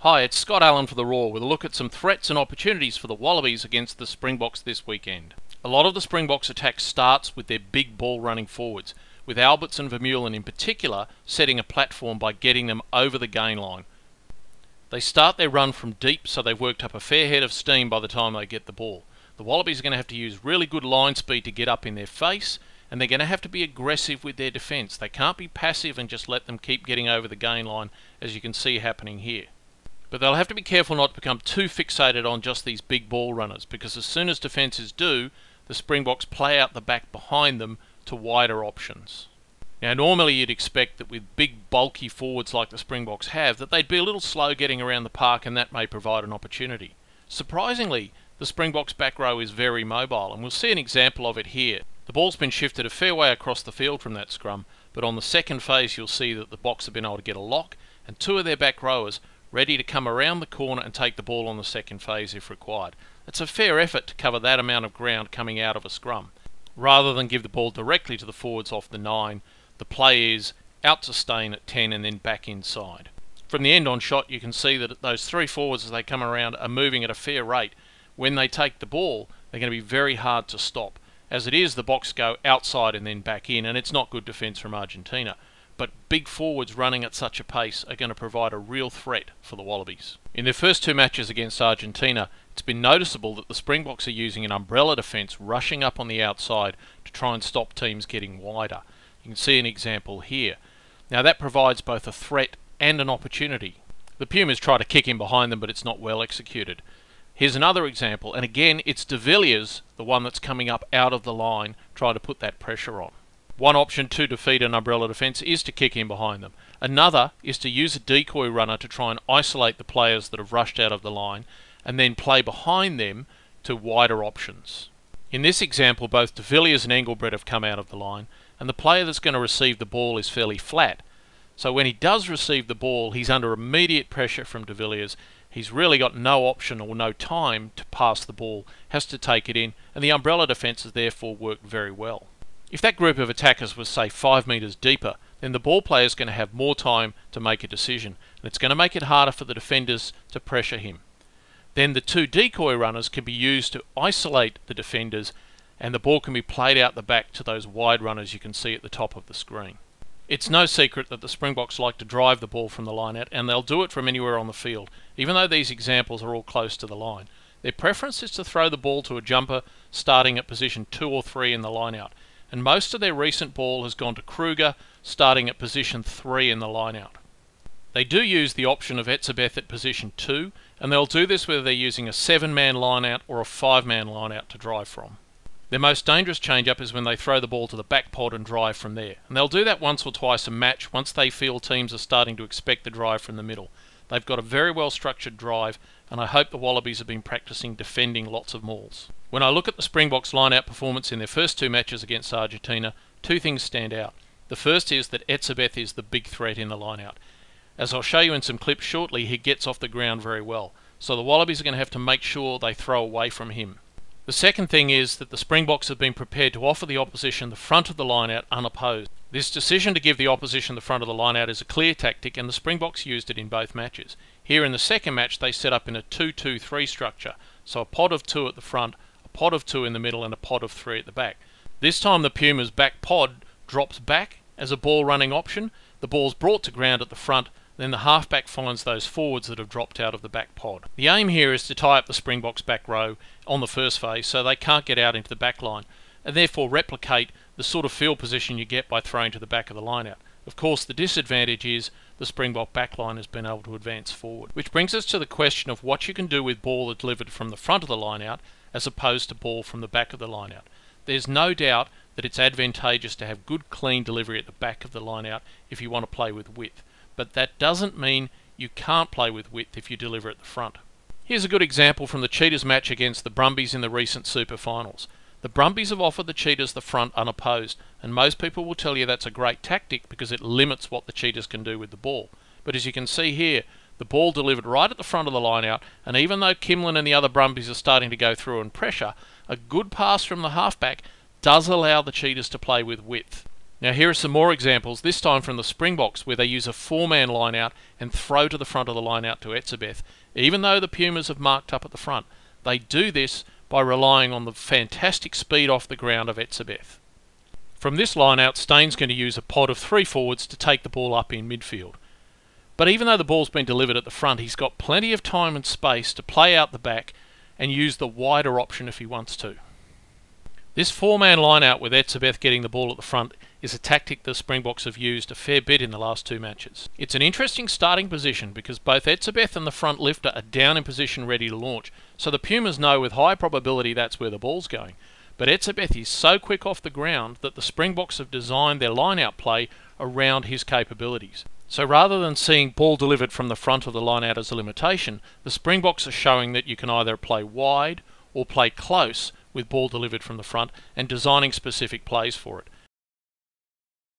Hi, it's Scott Allen for The Raw with a look at some threats and opportunities for the Wallabies against the Springboks this weekend. A lot of the Springboks attack starts with their big ball running forwards, with Alberts and Vermeulen in particular setting a platform by getting them over the gain line. They start their run from deep, so they've worked up a fair head of steam by the time they get the ball. The Wallabies are going to have to use really good line speed to get up in their face, and they're going to have to be aggressive with their defence. They can't be passive and just let them keep getting over the gain line, as you can see happening here. But they'll have to be careful not to become too fixated on just these big ball runners, because as soon as defences do, the Springboks play out the back behind them to wider options. Now normally you'd expect that with big bulky forwards like the Springboks have, that they'd be a little slow getting around the park, and that may provide an opportunity. Surprisingly, the Springboks back row is very mobile, and we'll see an example of it here. The ball's been shifted a fair way across the field from that scrum, but on the second phase you'll see that the Boks have been able to get a lock, and two of their back rowers ready to come around the corner and take the ball on the second phase if required. It's a fair effort to cover that amount of ground coming out of a scrum. Rather than give the ball directly to the forwards off the 9, the play is out to Stain at 10 and then back inside. From the end on shot you can see that those three forwards as they come around are moving at a fair rate. When they take the ball they're going to be very hard to stop. As it is, the Boks go outside and then back in, and it's not good defence from Argentina. But big forwards running at such a pace are going to provide a real threat for the Wallabies. In their first two matches against Argentina, it's been noticeable that the Springboks are using an umbrella defence, rushing up on the outside to try and stop teams getting wider. You can see an example here. Now that provides both a threat and an opportunity. The Pumas try to kick in behind them, but it's not well executed. Here's another example, and again it's De Villiers, the one that's coming up out of the line, trying to put that pressure on. One option to defeat an umbrella defence is to kick in behind them. Another is to use a decoy runner to try and isolate the players that have rushed out of the line and then play behind them to wider options. In this example, both De Villiers and Engelbrecht have come out of the line, and the player that's going to receive the ball is fairly flat. So when he does receive the ball, he's under immediate pressure from De Villiers. He's really got no option or no time to pass the ball, has to take it in, and the umbrella defence has therefore worked very well. If that group of attackers was, say, 5 metres deeper, then the ball player is going to have more time to make a decision, and it's going to make it harder for the defenders to pressure him. Then the two decoy runners can be used to isolate the defenders, and the ball can be played out the back to those wide runners you can see at the top of the screen. It's no secret that the Springboks like to drive the ball from the line out, and they'll do it from anywhere on the field, even though these examples are all close to the line. Their preference is to throw the ball to a jumper starting at position 2 or 3 in the line out. And most of their recent ball has gone to Kruger, starting at position 3 in the line-out. They do use the option of Etzebeth at position 2, and they'll do this whether they're using a 7-man line-out or a 5-man line-out to drive from. Their most dangerous change-up is when they throw the ball to the back pod and drive from there. And they'll do that once or twice a match once they feel teams are starting to expect the drive from the middle. They've got a very well-structured drive, and I hope the Wallabies have been practicing defending lots of mauls. When I look at the Springboks line-out performance in their first two matches against Argentina, two things stand out. The first is that Etzebeth is the big threat in the line-out. As I'll show you in some clips shortly, he gets off the ground very well, so the Wallabies are going to have to make sure they throw away from him. The second thing is that the Springboks have been prepared to offer the opposition the front of the line-out unopposed. This decision to give the opposition the front of the line-out is a clear tactic, and the Springboks used it in both matches. Here in the second match they set up in a 2-2-3 structure, so a pod of 2 at the front, a pod of 2 in the middle and a pod of 3 at the back. This time the Pumas' back pod drops back as a ball running option, the ball's brought to ground at the front, then the halfback finds those forwards that have dropped out of the back pod. The aim here is to tie up the Springboks back row on the first phase so they can't get out into the back line, and therefore replicate the sort of field position you get by throwing to the back of the line out. Of course, the disadvantage is the Springbok backline has been able to advance forward. Which brings us to the question of what you can do with ball delivered from the front of the line out as opposed to ball from the back of the line out. There's no doubt that it's advantageous to have good clean delivery at the back of the line out if you want to play with width, but that doesn't mean you can't play with width if you deliver at the front. Here's a good example from the Cheetahs match against the Brumbies in the recent Super Finals. The Brumbies have offered the Cheetahs the front unopposed, and most people will tell you that's a great tactic because it limits what the Cheetahs can do with the ball. But as you can see here, the ball delivered right at the front of the line out, and even though Kimlin and the other Brumbies are starting to go through and pressure, a good pass from the halfback does allow the Cheetahs to play with width. Now here are some more examples, this time from the Springboks, where they use a 4-man line-out and throw to the front of the line-out to Etzebeth. Even though the Pumas have marked up at the front, they do this by relying on the fantastic speed off the ground of Etzebeth. From this line-out, Staines going to use a pod of 3 forwards to take the ball up in midfield. But even though the ball's been delivered at the front, he's got plenty of time and space to play out the back and use the wider option if he wants to. This 4-man line-out with Etzebeth getting the ball at the front is a tactic the Springboks have used a fair bit in the last 2 matches. It's an interesting starting position because both Etzebeth and the front lifter are down in position ready to launch, so the Pumas know with high probability that's where the ball's going. But Etzebeth is so quick off the ground that the Springboks have designed their line-out play around his capabilities. So rather than seeing ball delivered from the front of the line-out as a limitation, the Springboks are showing that you can either play wide or play close with ball delivered from the front and designing specific plays for it.